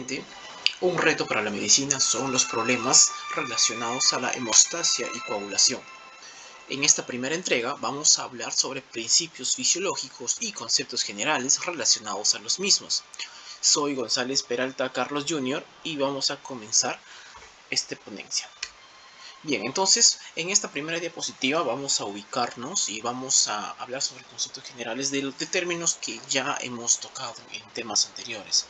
Actualmente, un reto para la medicina son los problemas relacionados a la hemostasia y coagulación. En esta primera entrega vamos a hablar sobre principios fisiológicos y conceptos generales relacionados a los mismos. Soy González Peralta Carlos Jr. y vamos a comenzar esta ponencia. Bien, entonces en esta primera diapositiva vamos a ubicarnos y vamos a hablar sobre conceptos generales de términos que ya hemos tocado en temas anteriores.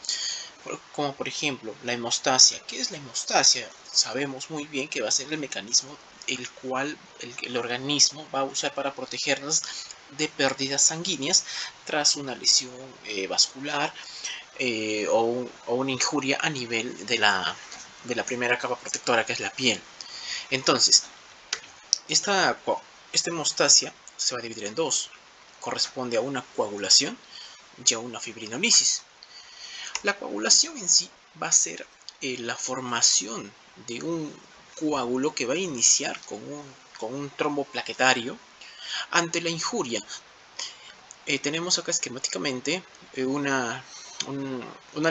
Como por ejemplo la hemostasia. ¿Qué es la hemostasia? Sabemos muy bien que va a ser el mecanismo el cual el organismo va a usar para protegernos de pérdidas sanguíneas tras una lesión vascular o una injuria a nivel de la primera capa protectora, que es la piel. Entonces, esta hemostasia se va a dividir en dos. Corresponde a una coagulación y a una fibrinolisis. La coagulación en sí va a ser la formación de un coágulo que va a iniciar con un trombo plaquetario ante la injuria. Tenemos acá esquemáticamente una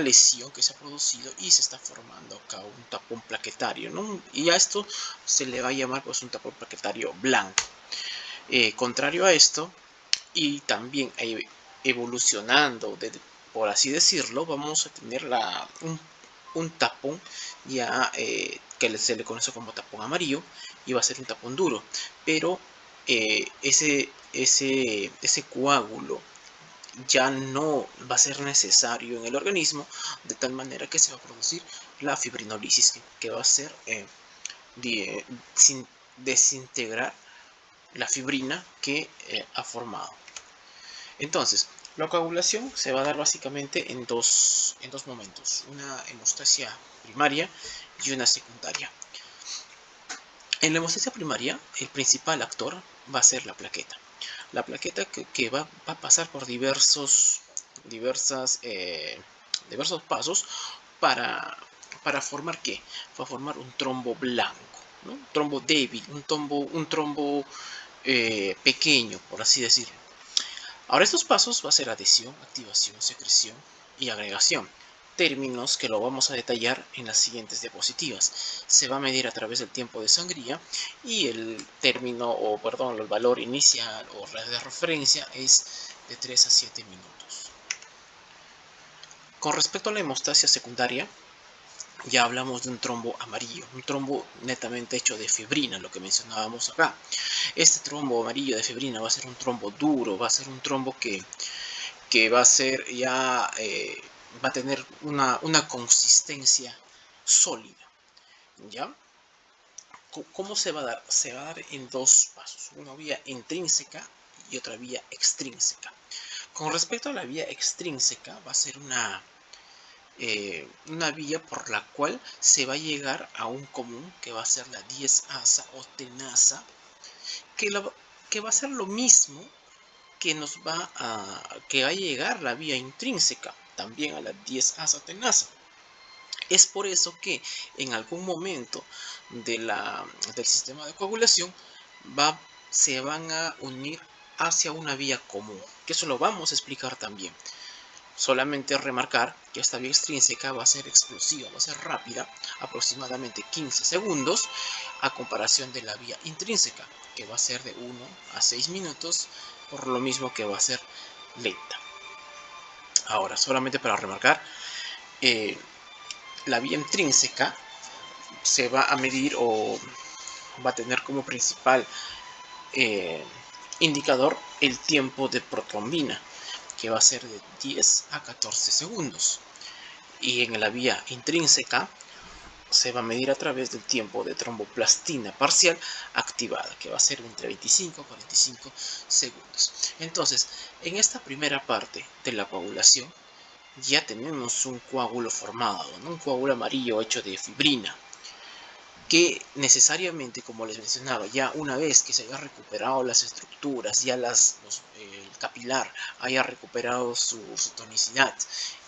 lesión que se ha producido y se está formando acá un tapón plaquetario, ¿no? Y a esto se le va a llamar pues un tapón plaquetario blanco. Contrario a esto, y también evolucionando, por así decirlo, vamos a tener un tapón ya que se le conoce como tapón amarillo, y va a ser un tapón duro, pero ese coágulo ya no va a ser necesario en el organismo, de tal manera que se va a producir la fibrinolisis, que va a ser desintegrar la fibrina que ha formado. Entonces, la coagulación se va a dar básicamente en dos momentos: una hemostasia primaria y una secundaria. En la hemostasia primaria, el principal actor va a ser la plaqueta. La plaqueta que va a pasar por diversos pasos para formar ¿qué? Va a formar un trombo blanco, ¿no? Un trombo débil, un trombo pequeño, por así decirlo. Ahora, estos pasos va a ser adhesión, activación, secreción y agregación. Términos que lo vamos a detallar en las siguientes diapositivas. Se va a medir a través del tiempo de sangría y el valor inicial o de referencia es de 3 a 7 minutos. Con respecto a la hemostasia secundaria, ya hablamos de un trombo amarillo, un trombo netamente hecho de fibrina, lo que mencionábamos acá. Este trombo amarillo de fibrina va a ser un trombo duro, va a ser un trombo que va a ser ya, va a tener una consistencia sólida, ¿ya? ¿Cómo se va a dar? Se va a dar en dos pasos: una vía intrínseca y otra vía extrínseca. Con respecto a la vía extrínseca, va a ser una vía por la cual se va a llegar a un común, que va a ser la 10-asa o tenasa, que va a ser lo mismo que va a llegar la vía intrínseca también a la 10-asa tenasa. Es por eso que en algún momento del sistema de coagulación se van a unir hacia una vía común, que eso lo vamos a explicar también. Solamente remarcar que esta vía extrínseca va a ser explosiva, va a ser rápida, aproximadamente 15 segundos, a comparación de la vía intrínseca, que va a ser de 1 a 6 minutos, por lo mismo que va a ser lenta. Ahora, solamente para remarcar, la vía intrínseca se va a medir o va a tener como principal indicador el tiempo de protrombina, que va a ser de 10 a 14 segundos. Y en la vía intrínseca se va a medir a través del tiempo de tromboplastina parcial activada, que va a ser entre 25 y 45 segundos. Entonces, en esta primera parte de la coagulación ya tenemos un coágulo formado, ¿no? Un coágulo amarillo hecho de fibrina, que necesariamente, como les mencionaba, ya una vez que se haya recuperado las estructuras, ya el capilar haya recuperado su tonicidad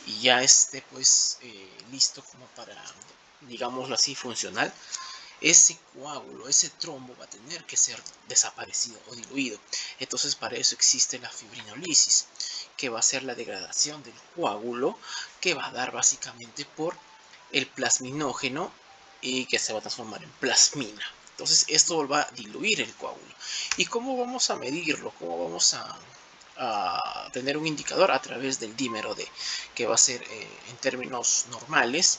y ya esté pues listo como para, digámoslo así, funcional, ese coágulo, ese trombo va a tener que ser desaparecido o diluido. Entonces, para eso existe la fibrinolisis, que va a ser la degradación del coágulo, que va a dar básicamente por el plasminógeno y que se va a transformar en plasmina. Entonces esto va a diluir el coágulo. ¿Y cómo vamos a medirlo? ¿Cómo vamos a tener un indicador? A través del dímero D, que va a ser en términos normales,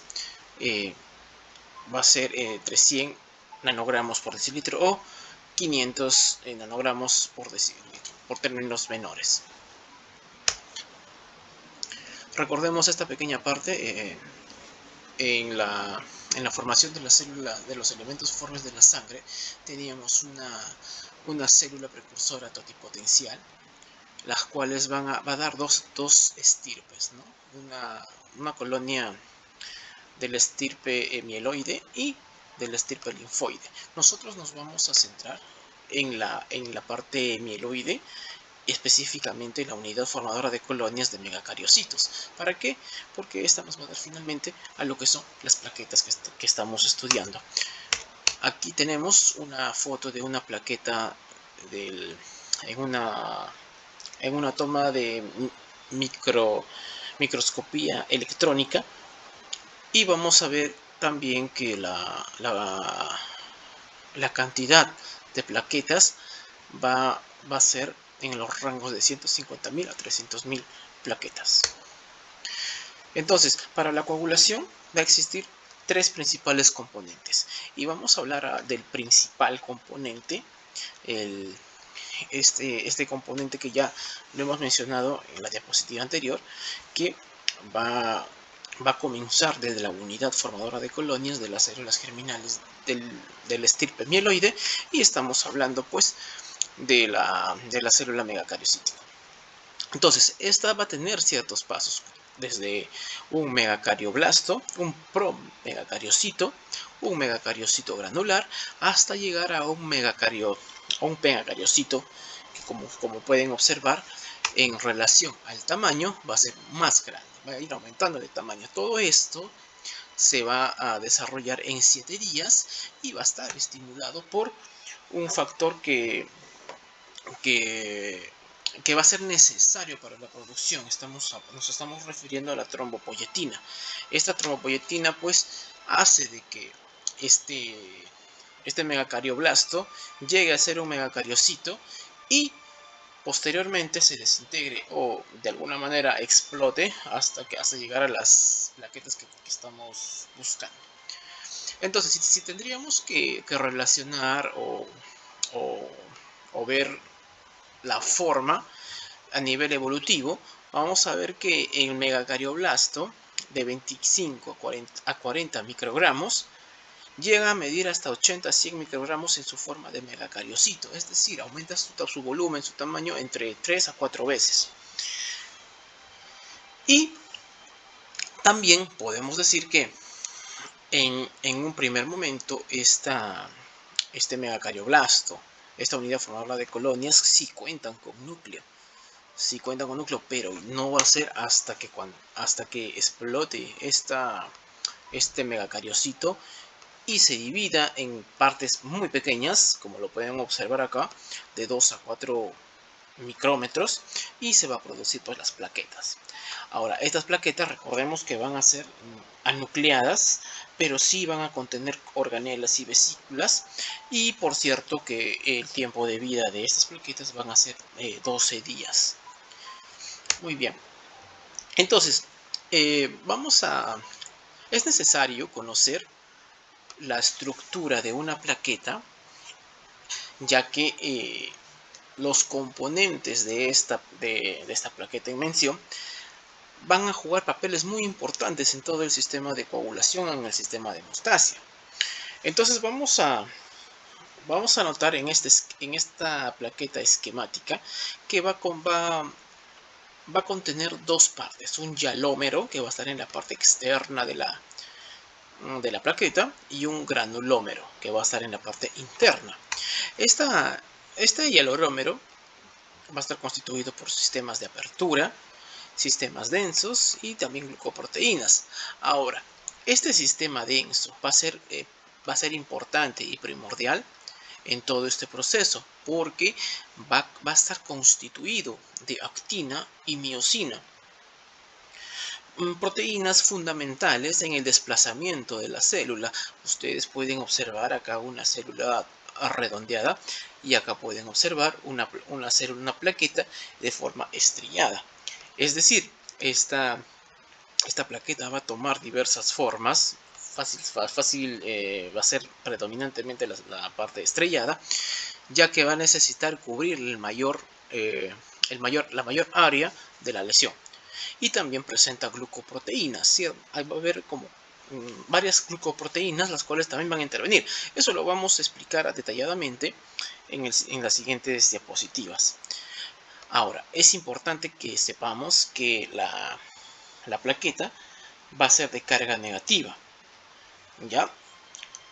va a ser entre 100 nanogramos por decilitro o 500 nanogramos por decilitro, por términos menores. Recordemos esta pequeña parte en la formación de la célula, de los elementos formes de la sangre. Teníamos una célula precursora totipotencial, las cuales va a dar dos estirpes, ¿no? Una colonia de la estirpe mieloide y de la estirpe linfoide. Nosotros nos vamos a centrar en la parte mieloide, específicamente la unidad formadora de colonias de megacariocitos. ¿Para qué? Porque esta nos va a dar finalmente a lo que son las plaquetas que estamos estudiando. Aquí tenemos una foto de una plaqueta en una toma de microscopía electrónica, y vamos a ver también que la cantidad de plaquetas va a ser en los rangos de 150.000 a 300.000 plaquetas. Entonces, para la coagulación va a existir tres principales componentes, y vamos a hablar del principal componente, este componente que ya lo hemos mencionado en la diapositiva anterior, que va a comenzar desde la unidad formadora de colonias de las células germinales del estirpe mieloide, y estamos hablando pues de la célula megacariocítica. Entonces, esta va a tener ciertos pasos, desde un megacarioplasto, un promegacariocito, un megacariocito granular, hasta llegar a un megacariocito, que como pueden observar, en relación al tamaño va a ser más grande, va a ir aumentando de tamaño. Todo esto se va a desarrollar en 7 días y va a estar estimulado por un factor que va a ser necesario para la producción. Nos estamos refiriendo a la trombopoyetina. Esta trombopoyetina pues hace de que este megacarioplasto llegue a ser un megacariocito y posteriormente se desintegre o de alguna manera explote hasta llegar a las plaquetas que estamos buscando. Entonces, si tendríamos que relacionar o ver la forma a nivel evolutivo, vamos a ver que el megacarioplasto de 25 a 40 microgramos llega a medir hasta 80 a 100 microgramos en su forma de megacariocito, es decir, aumenta su volumen, su tamaño entre 3 a 4 veces. Y también podemos decir que en un primer momento este megacarioplasto, esta unidad formadora de colonias, sí cuentan con núcleo. Sí cuentan con núcleo, pero no va a ser hasta que explote este megacariocito y se divida en partes muy pequeñas, como lo pueden observar acá, de 2 a 4 micrómetros, y se va a producir pues las plaquetas. Ahora, estas plaquetas recordemos que van a ser anucleadas, pero sí van a contener organelas y vesículas, y por cierto que el tiempo de vida de estas plaquetas van a ser 12 días. Muy bien. Entonces, es necesario conocer la estructura de una plaqueta, ya que los componentes de esta plaqueta en mención van a jugar papeles muy importantes en todo el sistema de coagulación, en el sistema de hemostasia. Entonces vamos a notar en esta plaqueta esquemática que va a contener dos partes: un hialómero, que va a estar en la parte externa de la plaqueta, y un granulómero, que va a estar en la parte interna. Este hialómero va a estar constituido por sistemas de apertura, sistemas densos y también glucoproteínas. Ahora, este sistema denso va a ser importante y primordial en todo este proceso, porque va a estar constituido de actina y miosina. proteínas fundamentales en el desplazamiento de la célula. Ustedes pueden observar acá una célula redondeada y acá pueden observar una célula, una plaqueta de forma estrellada. Es decir, esta plaqueta va a tomar diversas formas. Va a ser predominantemente la parte estrellada, ya que va a necesitar cubrir la mayor área de la lesión. Y también presenta glucoproteínas, ¿sí? Va a haber como varias glucoproteínas, las cuales también van a intervenir. Eso lo vamos a explicar detalladamente en las siguientes diapositivas. Ahora, es importante que sepamos que la plaqueta va a ser de carga negativa, ¿ya?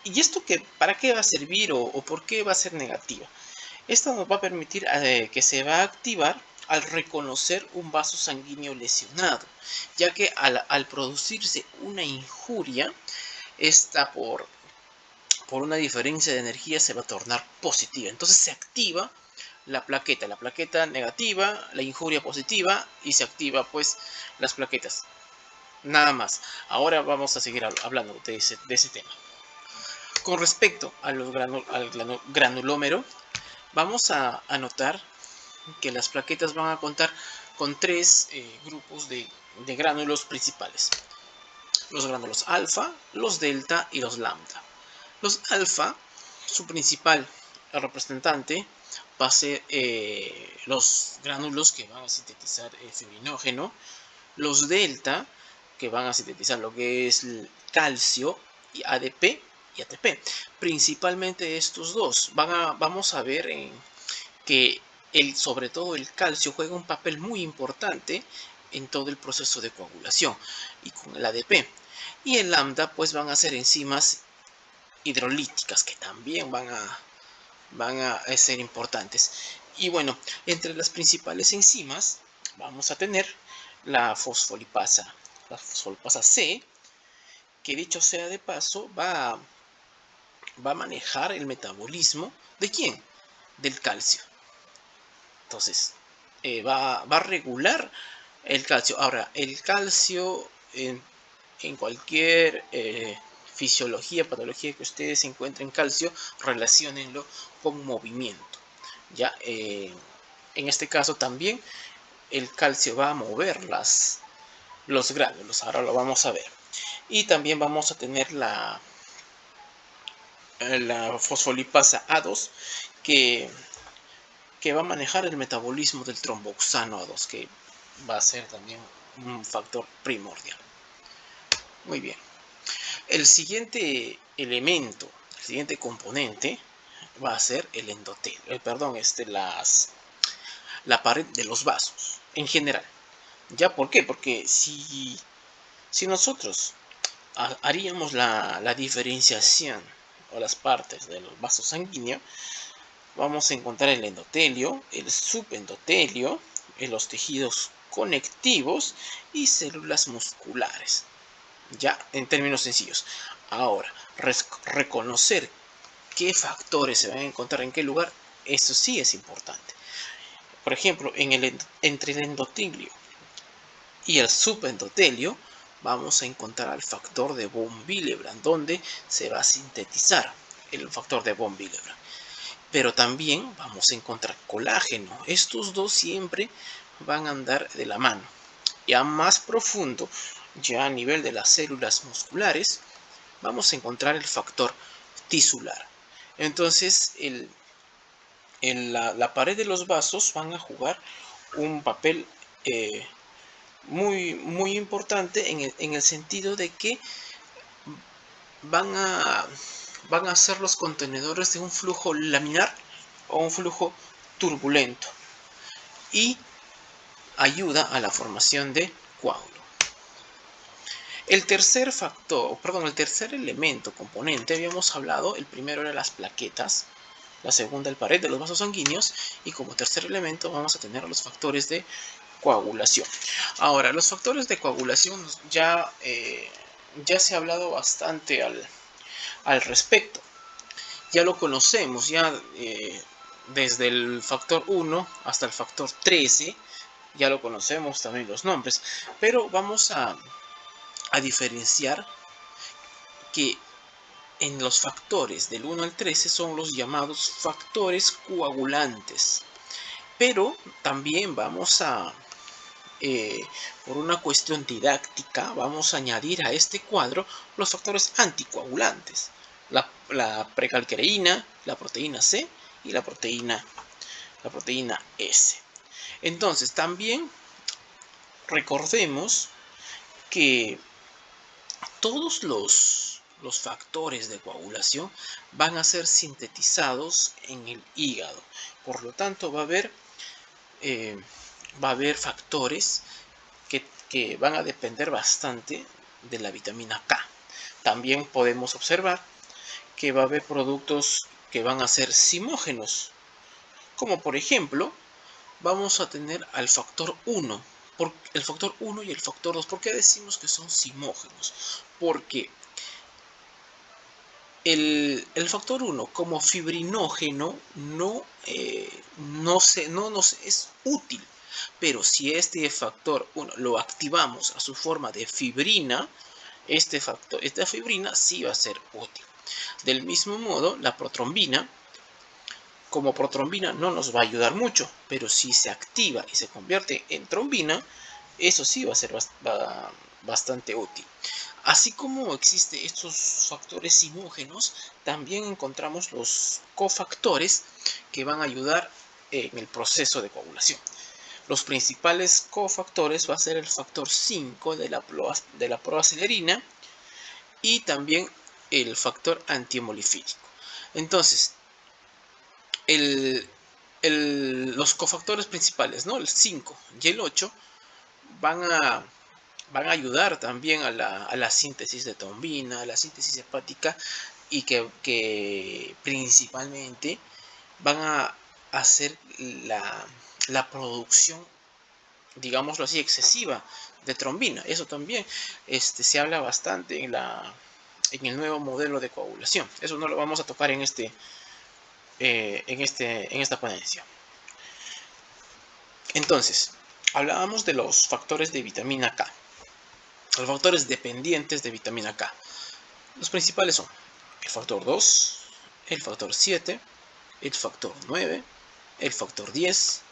¿Y esto para qué va a servir o por qué va a ser negativa? Esto nos va a permitir que se va a activar al reconocer un vaso sanguíneo lesionado, ya que al producirse una injuria, esta por una diferencia de energía se va a tornar positiva. Entonces se activa la plaqueta negativa, la injuria positiva, y se activa pues las plaquetas. Nada más. Ahora vamos a seguir hablando de ese tema. Con respecto al granulómero, vamos a notar que las plaquetas van a contar con tres grupos de gránulos principales: los gránulos alfa, los delta y los lambda. Los alfa, su principal representante va a ser los gránulos que van a sintetizar fibrinógeno, los delta, que van a sintetizar lo que es el calcio y ADP y ATP. Principalmente estos dos vamos a ver que sobre todo el calcio juega un papel muy importante en todo el proceso de coagulación y con el ADP. Y el lambda pues van a ser enzimas hidrolíticas que también van a ser importantes. Y bueno, entre las principales enzimas vamos a tener la fosfolipasa C, que dicho sea de paso va a manejar el metabolismo ¿de quién? Del calcio. Entonces va a regular el calcio. Ahora, el calcio en cualquier fisiología, patología que ustedes encuentren calcio, relaciónenlo con movimiento. Ya, en este caso también el calcio va a mover los gránulos. Ahora lo vamos a ver. Y también vamos a tener la fosfolipasa A2 que va a manejar el metabolismo del tromboxano A2, que va a ser también un factor primordial. Muy bien. El siguiente elemento, el siguiente componente va a ser el endotelio, la pared de los vasos en general. ¿Ya por qué? Porque si nosotros haríamos la diferenciación o las partes de los vasos sanguíneos, vamos a encontrar el endotelio, el subendotelio, los tejidos conectivos y células musculares. Ya, en términos sencillos. Ahora, reconocer qué factores se van a encontrar en qué lugar, eso sí es importante. Por ejemplo, entre el endotelio y el subendotelio vamos a encontrar el factor de von Willebrand, donde se va a sintetizar el factor de von Willebrand. Pero también vamos a encontrar colágeno. Estos dos siempre van a andar de la mano. Ya más profundo, ya a nivel de las células musculares, vamos a encontrar el factor tisular. Entonces, la pared de los vasos van a jugar un papel muy, muy importante en el sentido de que van a ser los contenedores de un flujo laminar o un flujo turbulento y ayuda a la formación de coágulo. El tercer elemento, componente, habíamos hablado, el primero era las plaquetas, la segunda el pared de los vasos sanguíneos, y como tercer elemento vamos a tener los factores de coagulación. Ahora, los factores de coagulación ya se ha hablado bastante al respecto. Ya lo conocemos, ya desde el factor 1 hasta el factor 13, ya lo conocemos también los nombres, pero vamos a diferenciar que en los factores del 1 al 13 son los llamados factores coagulantes, pero también vamos a por una cuestión didáctica, vamos a añadir a este cuadro los factores anticoagulantes, la precalcareína, la proteína C y la proteína S. Entonces, también recordemos que todos los factores de coagulación van a ser sintetizados en el hígado. Por lo tanto, va a haber factores que van a depender bastante de la vitamina K. También podemos observar que va a haber productos que van a ser simógenos, como por ejemplo, vamos a tener al factor 1, el factor 1 y el factor 2. ¿Por qué decimos que son simógenos? Porque el factor 1 como fibrinógeno no nos es útil. Pero si este factor 1 lo activamos a su forma de fibrina, esta fibrina sí va a ser útil. Del mismo modo, la protrombina, como protrombina no nos va a ayudar mucho, pero si se activa y se convierte en trombina, eso sí va a ser bastante útil. Así como existen estos factores simógenos, también encontramos los cofactores que van a ayudar en el proceso de coagulación. Los principales cofactores va a ser el factor 5 de la proacelerina y también el factor antihemolifílico. Entonces, los cofactores principales, ¿no? El 5 y el 8 van a ayudar también a la síntesis de trombina, a la síntesis hepática, y que principalmente van a hacer la producción, digámoslo así, excesiva de trombina. Eso también se habla bastante en el nuevo modelo de coagulación. Eso no lo vamos a tocar en esta ponencia. Entonces, hablábamos de los factores de vitamina K, los factores dependientes de vitamina K. Los principales son el factor 2, el factor 7, el factor 9, el factor 10,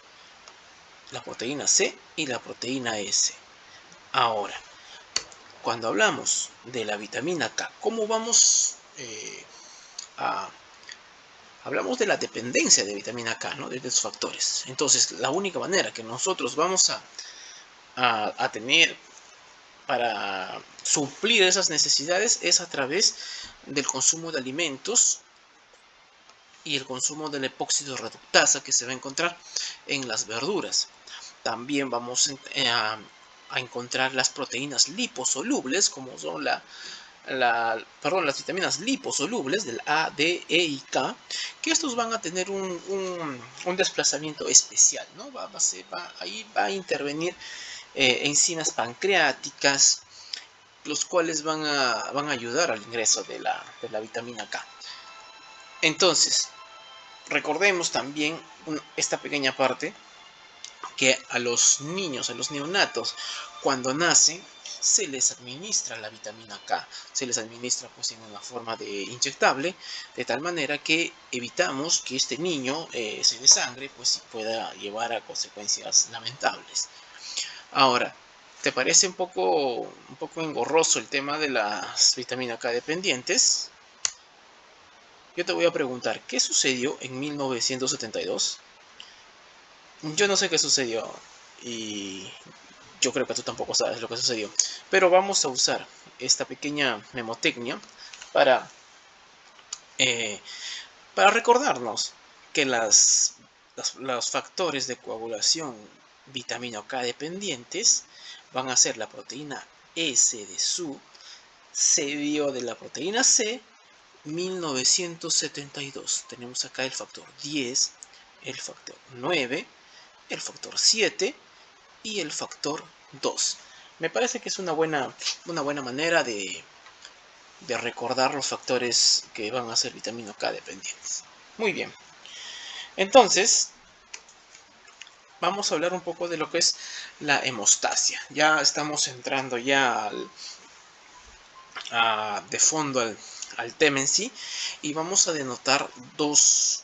la proteína C y la proteína S. Ahora, cuando hablamos de la vitamina K, ¿cómo vamos hablamos de la dependencia de vitamina K, ¿no? De estos factores? Entonces, la única manera que nosotros vamos a tener para suplir esas necesidades es a través del consumo de alimentos y el consumo del epóxido reductasa que se va a encontrar en las verduras. También vamos a encontrar las proteínas liposolubles, como son las vitaminas liposolubles del A, D, E y K, que estos van a tener un desplazamiento especial, ¿no? Ahí va a intervenir enzimas pancreáticas, los cuales van a ayudar al ingreso de la vitamina K. Entonces, recordemos también esta pequeña parte, que a los niños, a los neonatos, cuando nacen, se les administra la vitamina K. Se les administra pues en una forma de inyectable, de tal manera que evitamos que este niño se desangre, pues, y pueda llevar a consecuencias lamentables. Ahora, ¿te parece un poco engorroso el tema de las vitaminas K dependientes? Yo te voy a preguntar, ¿qué sucedió en 1972? Yo no sé qué sucedió y yo creo que tú tampoco sabes lo que sucedió. Pero vamos a usar esta pequeña memotecnia para, para recordarnos que los factores de coagulación vitamina K dependientes van a ser la proteína S de SU, cedió de la proteína C, 1972. Tenemos acá el factor 10, el factor 9, el factor 7 y el factor 2. Me parece que es una buena manera de recordar los factores que van a ser vitamina K dependientes. Muy bien. Entonces, vamos a hablar un poco de lo que es la hemostasia. Ya estamos entrando ya de fondo al tema en sí, y vamos a denotar dos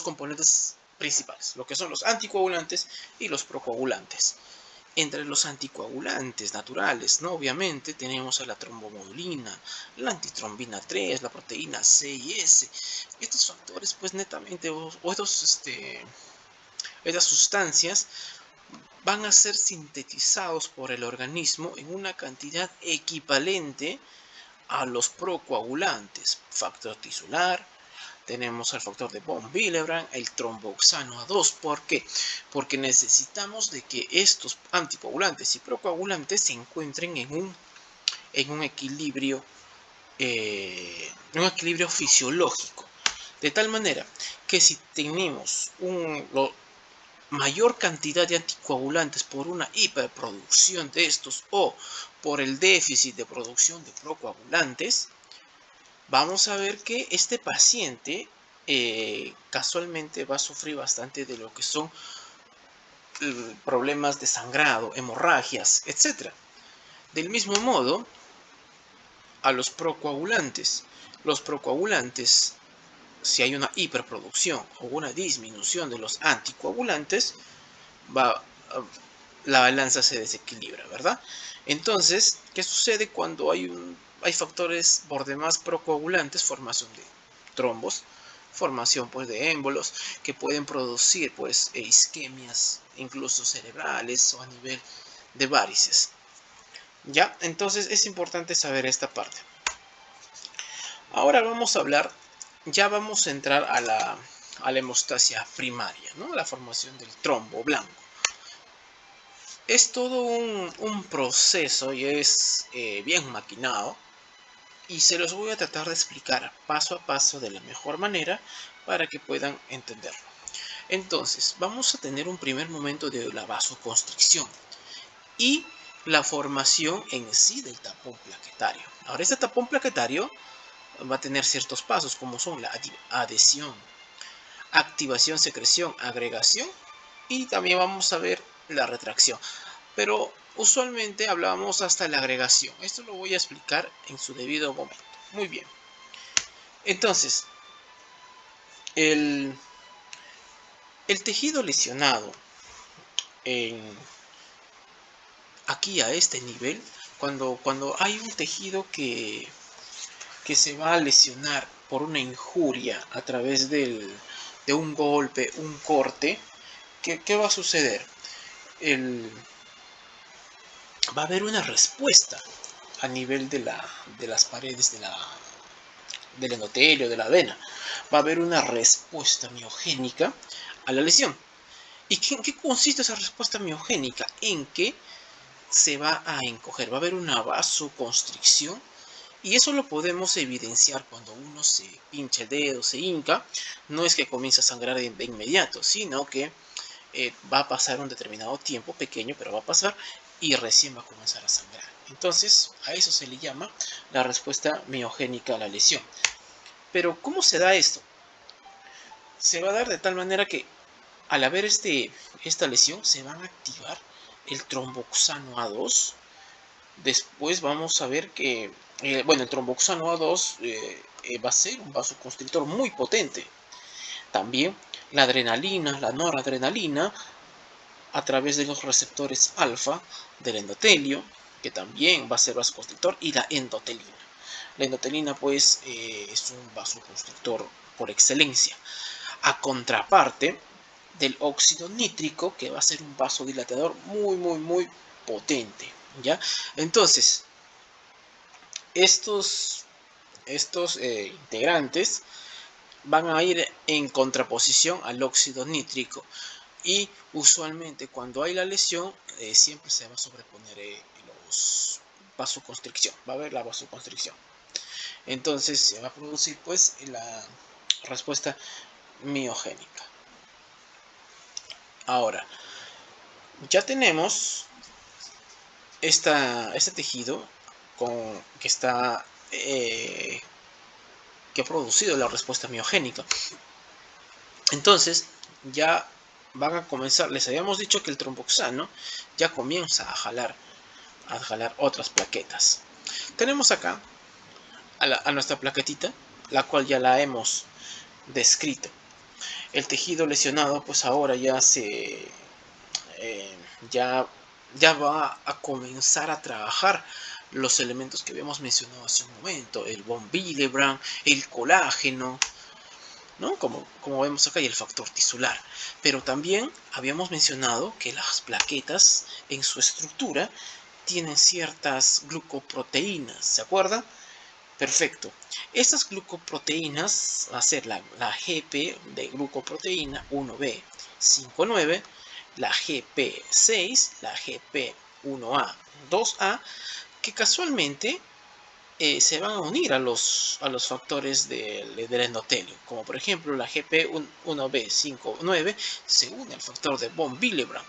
componentes principales, lo que son los anticoagulantes y los procoagulantes. Entre los anticoagulantes naturales, ¿no? Obviamente tenemos a la trombomodulina, la antitrombina 3, la proteína C y S. Estos factores, pues netamente, estas sustancias van a ser sintetizados por el organismo en una cantidad equivalente a los procoagulantes. Factor tisular, tenemos el factor de von Willebrand, el tromboxano A2. ¿Por qué? Porque necesitamos de que estos anticoagulantes y procoagulantes se encuentren en un equilibrio, fisiológico. De tal manera que si tenemos mayor cantidad de anticoagulantes por una hiperproducción de estos o por el déficit de producción de procoagulantes, vamos a ver que este paciente casualmente va a sufrir bastante de lo que son problemas de sangrado, hemorragias, etc. Del mismo modo, a los procoagulantes. Los procoagulantes, si hay una hiperproducción o una disminución de los anticoagulantes, la balanza se desequilibra, ¿verdad? Entonces, ¿qué sucede cuando hay factores por demás procoagulantes? Formación de trombos, formación pues de émbolos que pueden producir pues isquemias incluso cerebrales o a nivel de varices. ¿Ya? Entonces es importante saber esta parte. Ahora vamos a hablar, ya vamos a entrar a la hemostasia primaria, ¿no? La formación del trombo blanco. Es todo un proceso y es bien maquinado, y se los voy a tratar de explicar paso a paso de la mejor manera para que puedan entenderlo. Entonces, vamos a tener un primer momento de la vasoconstricción y la formación en sí del tapón plaquetario. Ahora, este tapón plaquetario va a tener ciertos pasos como son la adhesión, activación, secreción, agregación, y también vamos a ver la retracción. Pero usualmente hablábamos hasta la agregación. Esto lo voy a explicar en su debido momento. Muy bien. Entonces, el tejido lesionado aquí a este nivel, cuando hay un tejido que se va a lesionar por una injuria a través de un golpe, un corte, ¿qué va a suceder? Va a haber una respuesta a nivel de las paredes del endotelio, de la vena. Va a haber una respuesta miogénica a la lesión. ¿Y en qué consiste esa respuesta miogénica? En que se va a encoger, va a haber una vasoconstricción, y eso lo podemos evidenciar cuando uno se pincha el dedo, se hinca. No es que comience a sangrar de inmediato, sino que va a pasar un determinado tiempo, pequeño, pero va a pasar, y recién va a comenzar a sangrar. Entonces, a eso se le llama la respuesta miogénica a la lesión. Pero, ¿cómo se da esto? Se va a dar de tal manera que al haber esta lesión, se van a activar el tromboxano A2. Después vamos a ver que, el tromboxano A2 va a ser un vasoconstrictor muy potente. También la adrenalina, la noradrenalina, a través de los receptores alfa del endotelio, que también va a ser vasoconstrictor, y la endotelina. La endotelina pues es un vasoconstrictor por excelencia, a contraparte del óxido nítrico, que va a ser un vasodilatador muy potente, ¿ya? Entonces, estos integrantes van a ir en contraposición al óxido nítrico, y usualmente cuando hay la lesión siempre se va a sobreponer los vasoconstricción, va a haber la vasoconstricción. Entonces se va a producir pues la respuesta miogénica. Ahora, ya tenemos este tejido que ha producido la respuesta miogénica. Entonces, ya van a comenzar, les habíamos dicho que el tromboxano ya comienza a jalar otras plaquetas. Tenemos acá a nuestra plaquetita, la cual ya la hemos descrito. El tejido lesionado pues ahora ya ya, ya va a comenzar a trabajar los elementos que habíamos mencionado hace un momento, el von Willebrand, el colágeno, ¿no? Como vemos acá, y el factor tisular. Pero también habíamos mencionado que las plaquetas en su estructura tienen ciertas glucoproteínas, ¿se acuerdan? Perfecto. Estas glucoproteínas va a ser la GP de glucoproteína 1B59, la GP6, la GP1A, 2A, que casualmente se van a unir a los factores del endotelio, como por ejemplo la GP1B59 se une al factor de von Willebrand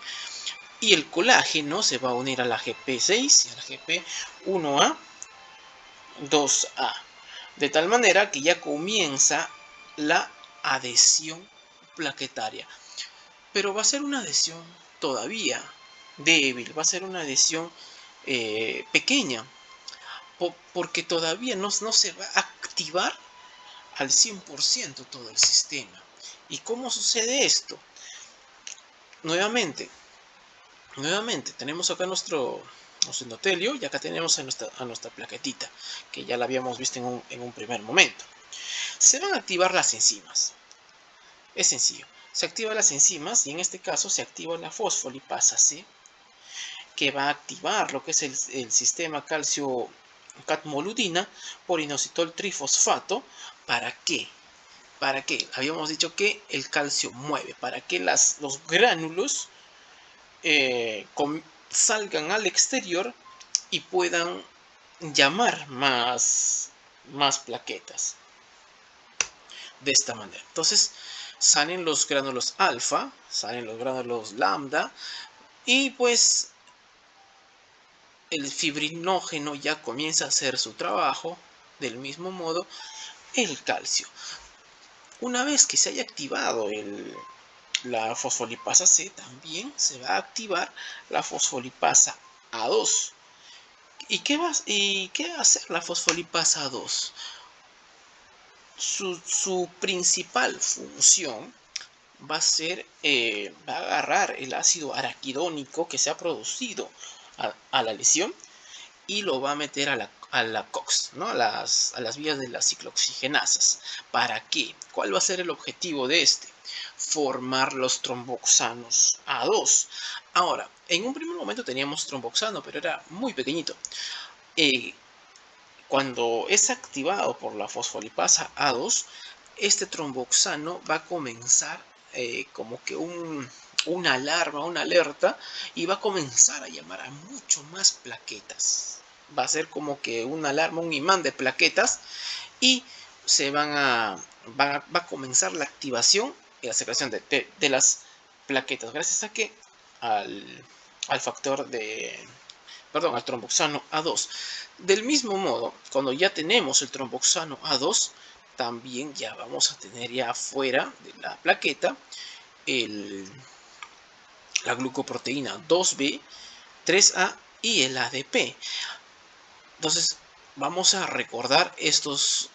y el colágeno se va a unir a la GP6 y a la GP1A 2A, de tal manera que ya comienza la adhesión plaquetaria, pero va a ser una adhesión todavía débil, va a ser una adhesión pequeña, porque todavía no se va a activar al 100% todo el sistema. ¿Y cómo sucede esto? Nuevamente tenemos acá nuestro endotelio y acá tenemos a nuestra plaquetita, que ya la habíamos visto en un primer momento. Se van a activar las enzimas. Es sencillo. Se activan las enzimas y en este caso se activa la fosfolipasa C, que va a activar lo que es el sistema calcio-catmoludina por inositol trifosfato. ¿Para qué? ¿Para qué? Habíamos dicho que el calcio mueve, para que los gránulos salgan al exterior y puedan llamar más plaquetas. De esta manera. Entonces salen los gránulos alfa, salen los gránulos lambda y pues el fibrinógeno ya comienza a hacer su trabajo. Del mismo modo el calcio. Una vez que se haya activado la fosfolipasa C, también se va a activar la fosfolipasa A2. ¿Y qué va a hacer la fosfolipasa A2? Su principal función va a ser, va a agarrar el ácido araquidónico que se ha producido a la lesión y lo va a meter a la COX, ¿no? a las vías de las ciclooxigenasas. ¿Para qué? ¿Cuál va a ser el objetivo de este? Formar los tromboxanos A2. Ahora, en un primer momento teníamos tromboxano, pero era muy pequeñito. Cuando es activado por la fosfolipasa A2, este tromboxano va a comenzar como que una alarma, una alerta, y va a comenzar a llamar a mucho más plaquetas. Va a ser como que una alarma, un imán de plaquetas, y va a comenzar la activación y la secreción de las plaquetas, gracias a que al factor al tromboxano A2. Del mismo modo, cuando ya tenemos el tromboxano A2, también ya vamos a tener ya fuera de la plaqueta la glucoproteína 2B, 3A y el ADP. Entonces, vamos a recordar estos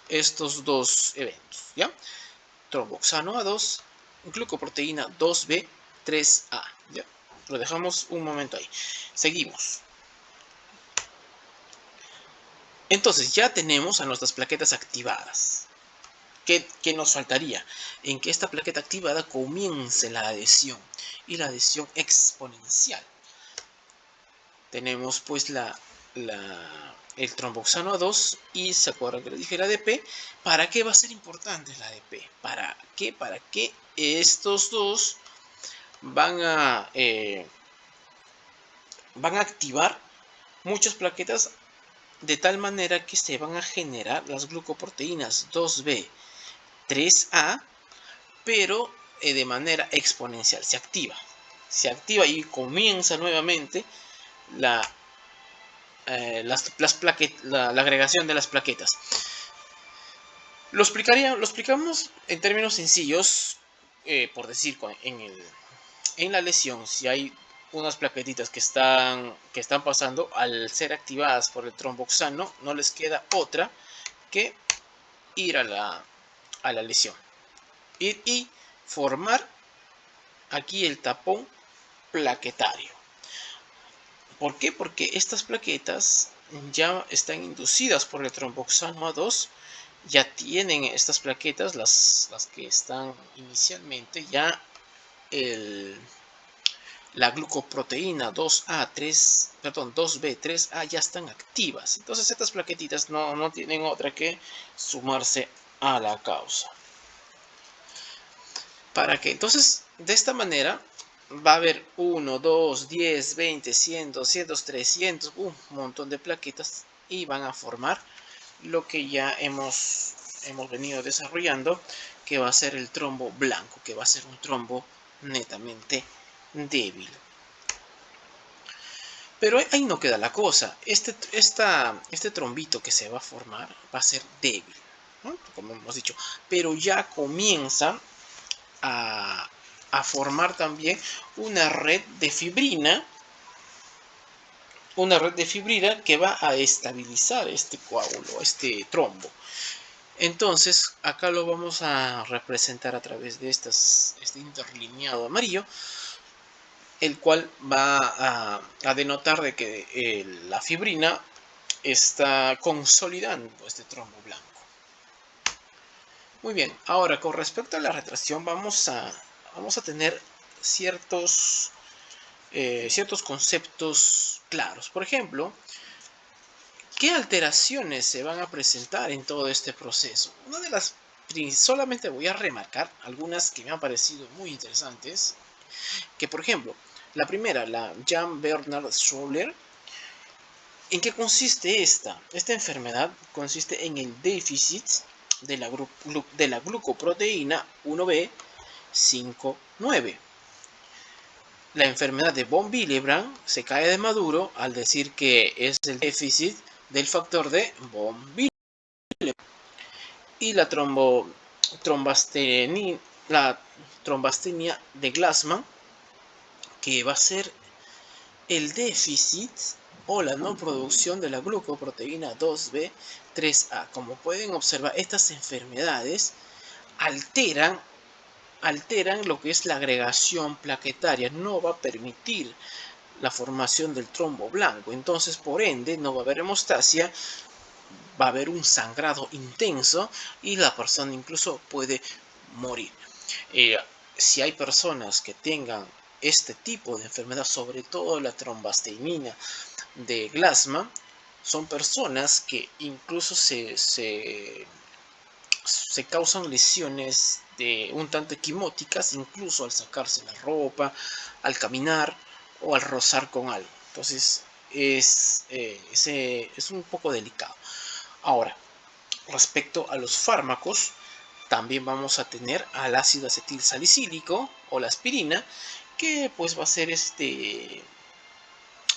dos eventos, ¿ya? Tromboxano A2, glucoproteína 2B, 3A, ¿ya? Lo dejamos un momento ahí. Seguimos. Entonces ya tenemos a nuestras plaquetas activadas. ¿Qué nos faltaría? En que esta plaqueta activada comience la adhesión, y la adhesión exponencial. Tenemos pues el tromboxano A2 y se acuerdan que les dije el ADP. ¿Para qué va a ser importante el ADP? ¿Para qué? Para que estos dos van a activar muchas plaquetas, de tal manera que se van a generar las glucoproteínas 2B, 3A, pero de manera exponencial. Se activa y comienza nuevamente la agregación de las plaquetas. Lo explicamos en términos sencillos, por decir, en la lesión, si hay unas plaquetitas que están pasando, al ser activadas por el tromboxano, no les queda otra que ir a la lesión. Ir y formar aquí el tapón plaquetario. ¿Por qué? Porque estas plaquetas ya están inducidas por el tromboxano A2, ya tienen estas plaquetas, las que están inicialmente, ya la glucoproteína 2B3A ya están activas. Entonces estas plaquetitas no tienen otra que sumarse a la causa. ¿Para qué? Entonces, de esta manera va a haber 1, 2, 10, 20, 100, 200, 300, un montón de plaquetas y van a formar lo que ya hemos venido desarrollando, que va a ser el trombo blanco, que va a ser un trombo netamente débil. Pero ahí no queda la cosa. Este trombito que se va a formar va a ser débil, ¿no? Como hemos dicho, pero ya comienza a formar también una red de fibrina que va a estabilizar este coágulo, este trombo. Entonces acá lo vamos a representar a través de este interlineado amarillo, el cual va a denotar de que la fibrina está consolidando este trombo blanco. Muy bien, ahora con respecto a la retracción vamos a tener ciertos conceptos claros. Por ejemplo, ¿qué alteraciones se van a presentar en todo este proceso? Solamente voy a remarcar algunas que me han parecido muy interesantes, que por ejemplo, la primera, la Jan-Bernard-Schouler. ¿En qué consiste esta? Esta enfermedad consiste en el déficit de la glucoproteína 1B59. La enfermedad de von Willebrand se cae de maduro al decir que es el déficit del factor de von Willebrand. Y la trombastenia de Glassman, que va a ser el déficit o la no producción de la glucoproteína 2B3A. Como pueden observar, estas enfermedades alteran lo que es la agregación plaquetaria, no va a permitir la formación del trombo blanco. Entonces, por ende, no va a haber hemostasia, va a haber un sangrado intenso y la persona incluso puede morir. Si hay personas que tengan este tipo de enfermedad, sobre todo la trombasteinina de Glassman, son personas que incluso se causan lesiones de un tanto equimóticas, incluso al sacarse la ropa, al caminar o al rozar con algo. Entonces es un poco delicado. Ahora, respecto a los fármacos, también vamos a tener al ácido acetil salicílico o la aspirina, que pues va a ser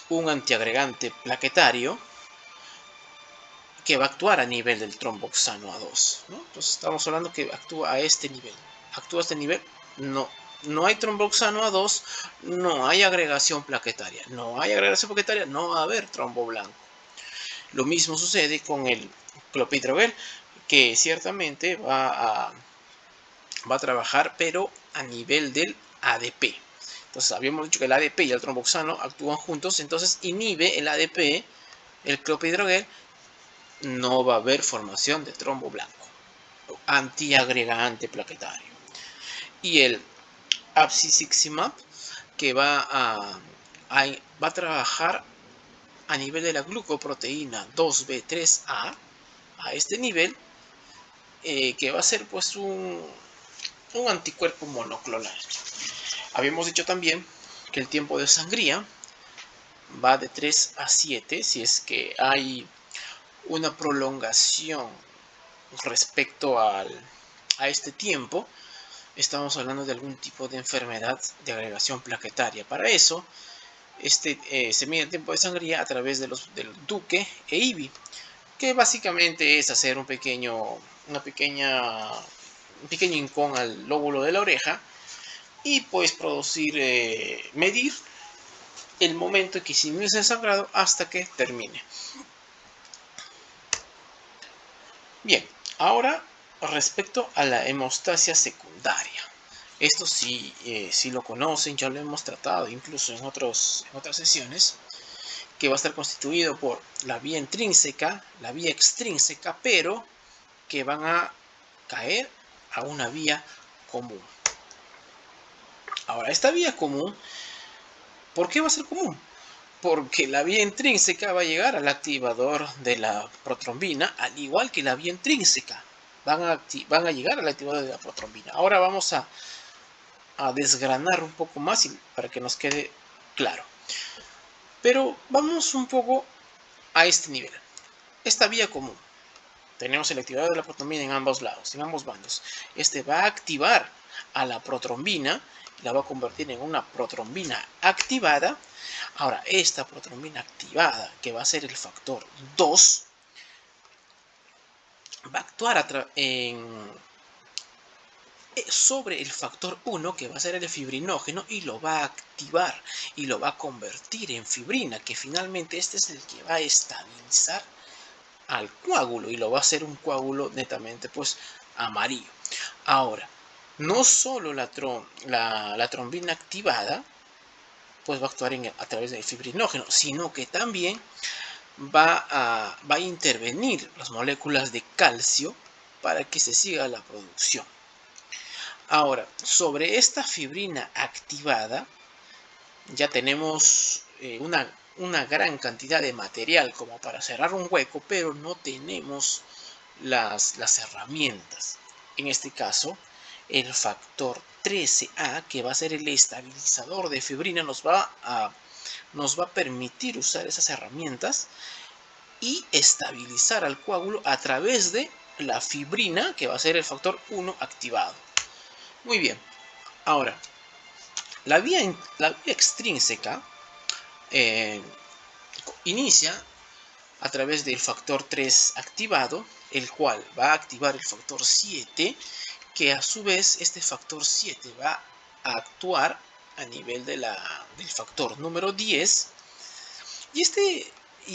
un antiagregante plaquetario que va a actuar a nivel del tromboxano A2, ¿no? Entonces estamos hablando que actúa a este nivel. ¿Actúa a este nivel? No hay tromboxano A2, no hay agregación plaquetaria. No hay agregación plaquetaria, no va a haber trombo blanco. Lo mismo sucede con el clopidogrel, que ciertamente va a trabajar, pero a nivel del ADP. Entonces habíamos dicho que el ADP y el tromboxano actúan juntos, entonces inhibe el ADP, el clopidogrel, no va a haber formación de trombo blanco, antiagregante plaquetario. Y el abcicimab, que va a trabajar a nivel de la glucoproteína 2B3A, a este nivel, que va a ser pues un anticuerpo monoclonal. Habíamos dicho también que el tiempo de sangría va de 3 a 7 si es que hay una prolongación respecto a este tiempo. Estamos hablando de algún tipo de enfermedad de agregación plaquetaria. Para eso, se mide el tiempo de sangría a través del Duke e IBI, que básicamente es hacer un pequeño hincón al lóbulo de la oreja y pues medir el momento en que se inicia el sangrado hasta que termine. Bien, ahora respecto a la hemostasia secundaria. Esto sí, sí lo conocen, ya lo hemos tratado incluso en otras sesiones, que va a estar constituido por la vía intrínseca, la vía extrínseca, pero que van a caer a una vía común. Ahora, esta vía común, ¿por qué va a ser común? Porque la vía intrínseca va a llegar al activador de la protrombina, al igual que la vía intrínseca. Van a llegar al activador de la protrombina. Ahora vamos a desgranar un poco más para que nos quede claro. Pero vamos un poco a este nivel. Esta vía común. Tenemos el activador de la protrombina en ambos lados, en ambos bandos. Este va a activar a la protrombina, la va a convertir en una protrombina activada. Ahora, esta protrombina activada, que va a ser el factor 2, va a actuar sobre el factor 1, que va a ser el fibrinógeno, y lo va a activar y lo va a convertir en fibrina, que finalmente este es el que va a estabilizar al coágulo y lo va a hacer un coágulo netamente pues amarillo. Ahora, no solo la trombina activada pues va a actuar a través del fibrinógeno, sino que también va a intervenir las moléculas de calcio para que se siga la producción. Ahora, sobre esta fibrina activada ya tenemos una gran cantidad de material como para cerrar un hueco, pero no tenemos las herramientas. En este caso, el factor 13A, que va a ser el estabilizador de fibrina, nos va a permitir usar esas herramientas y estabilizar al coágulo a través de la fibrina, que va a ser el factor 1 activado. Muy bien. Ahora, la vía extrínseca inicia a través del factor 3 activado, el cual va a activar el factor 7, que a su vez este factor 7 va a actuar a nivel del factor número 10, y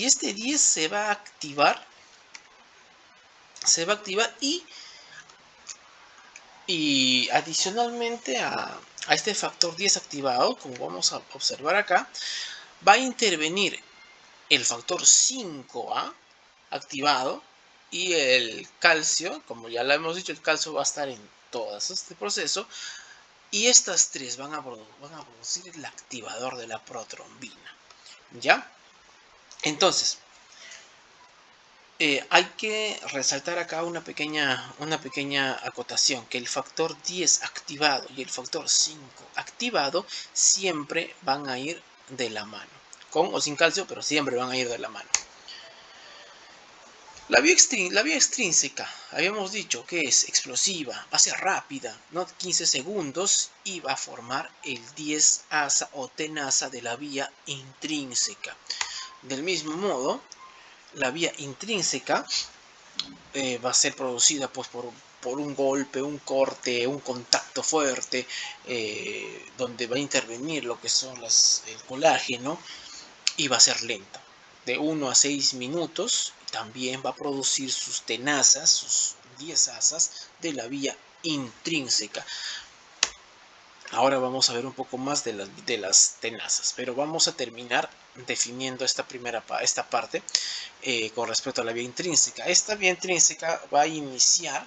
este 10 se va a activar y adicionalmente a este factor 10 activado, como vamos a observar acá, va a intervenir el factor 5A activado y el calcio, como ya lo hemos dicho, el calcio va a estar en todo este proceso, y estas tres van a producir el activador de la protrombina. ¿Ya? Entonces, hay que resaltar acá una pequeña acotación, que el factor 10 activado y el factor 5 activado siempre van a ir de la mano. Con o sin calcio, pero siempre van a ir de la mano. La vía extrínseca, habíamos dicho que es explosiva, va a ser rápida, no 15 segundos, y va a formar el 10-asa o tenasa de la vía intrínseca. Del mismo modo, la vía intrínseca va a ser producida pues, por un golpe, un corte, un contacto fuerte, donde va a intervenir lo que son el colágeno, y va a ser lenta, de 1 a 6 minutos. También va a producir sus tenazas, sus 10 asas de la vía intrínseca. Ahora vamos a ver un poco más de las tenazas, pero vamos a terminar definiendo esta parte con respecto a la vía intrínseca. Esta vía intrínseca va a iniciar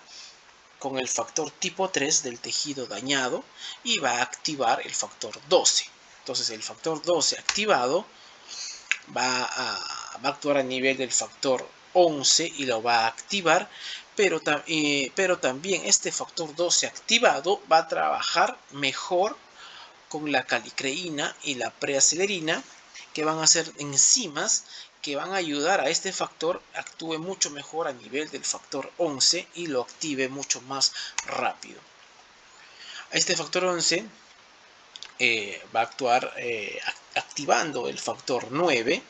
con el factor tipo 3 del tejido dañado y va a activar el factor 12. Entonces el factor 12 activado va a actuar a nivel del factor 11 y lo va a activar, pero también este factor 12 activado va a trabajar mejor con la calicreína y la preacelerina, que van a ser enzimas que van a ayudar a este factor actúe mucho mejor a nivel del factor 11 y lo active mucho más rápido. Este factor 11 va a actuar activando el factor 9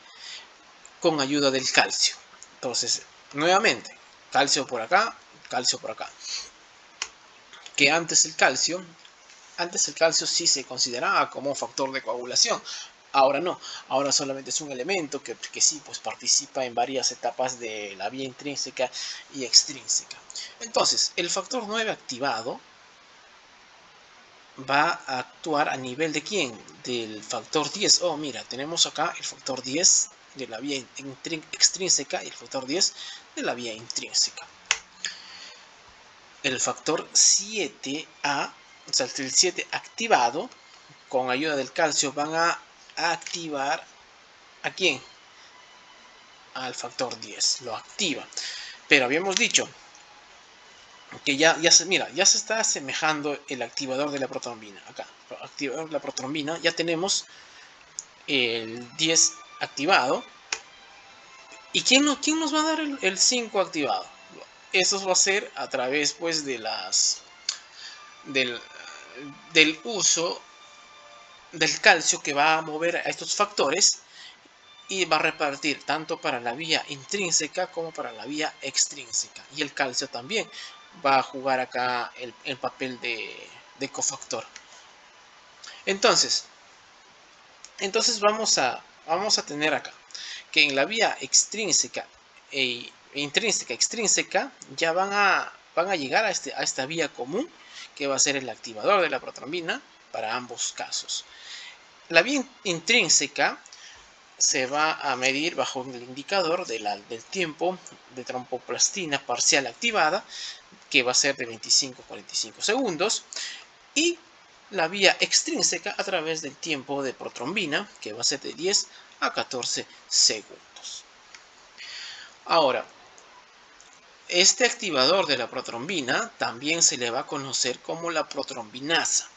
con ayuda del calcio. Entonces, nuevamente, calcio por acá, que antes el calcio Antes el calcio sí se consideraba como un factor de coagulación. Ahora no, ahora solamente es un elemento que sí, pues participa en varias etapas de la vía intrínseca y extrínseca. Entonces, el factor 9 activado va a actuar a nivel de ¿quién? Del factor 10. Oh, mira, tenemos acá el factor 10 de la vía extrínseca y el factor 10 de la vía intrínseca. El factor 7A, o sea, el 7 activado, con ayuda del calcio van a activar ¿a quién? Al factor 10, lo activa. Pero habíamos dicho que ya se está asemejando el activador de la protrombina. Acá, activador de la protrombina, ya tenemos el 10 activado. ¿Y quién nos va a dar el 5 activado? Eso va a ser a través pues de del uso del calcio, que va a mover a estos factores y va a repartir tanto para la vía intrínseca como para la vía extrínseca. Y el calcio también va a jugar acá el papel de cofactor. Entonces vamos a tener acá que en la vía extrínseca e intrínseca, extrínseca, ya van a llegar a esta vía común, que va a ser el activador de la protrombina para ambos casos. La vía intrínseca se va a medir bajo el indicador del tiempo de tromboplastina parcial activada, que va a ser de 25 a 45 segundos, y la vía extrínseca a través del tiempo de protrombina, que va a ser de 10 a 14 segundos. Ahora, este activador de la protrombina también se le va a conocer como la protrombinasa.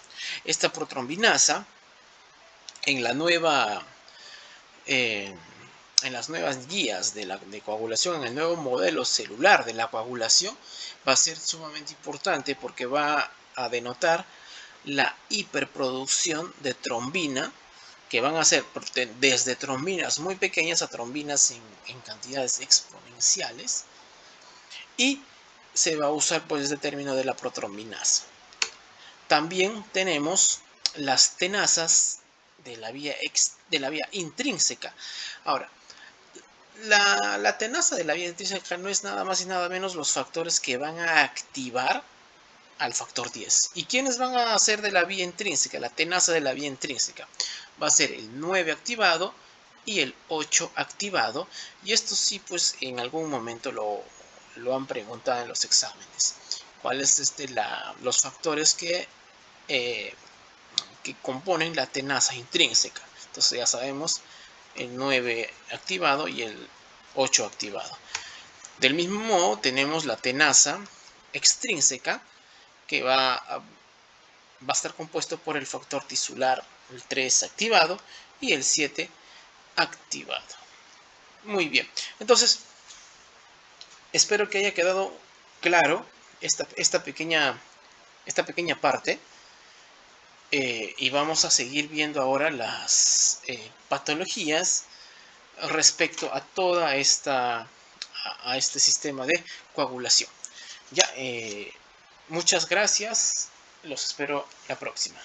Esta protrombinasa, en la nueva en las nuevas guías de coagulación, en el nuevo modelo celular de la coagulación, va a ser sumamente importante, porque va a denotar la hiperproducción de trombina, que van a ser desde trombinas muy pequeñas a trombinas en cantidades exponenciales, y se va a usar pues este término de la protrombinasa. También tenemos las tenasas de la vía intrínseca. Ahora, la tenasa de la vía intrínseca no es nada más y nada menos los factores que van a activar al factor 10. ¿Y quiénes van a hacer de la vía intrínseca? La tenasa de la vía intrínseca va a ser el 9 activado y el 8 activado. Y esto sí, pues en algún momento lo han preguntado en los exámenes. ¿Cuáles los factores que componen la tenasa intrínseca? Entonces ya sabemos el 9 activado y el 8 activado. Del mismo modo tenemos la tenasa extrínseca, que va a estar compuesto por el factor tisular, el 3 activado y el 7 activado. Muy bien, entonces espero que haya quedado claro esta pequeña parte. Y vamos a seguir viendo ahora las patologías respecto a toda este sistema de coagulación. Ya, muchas gracias, los espero la próxima.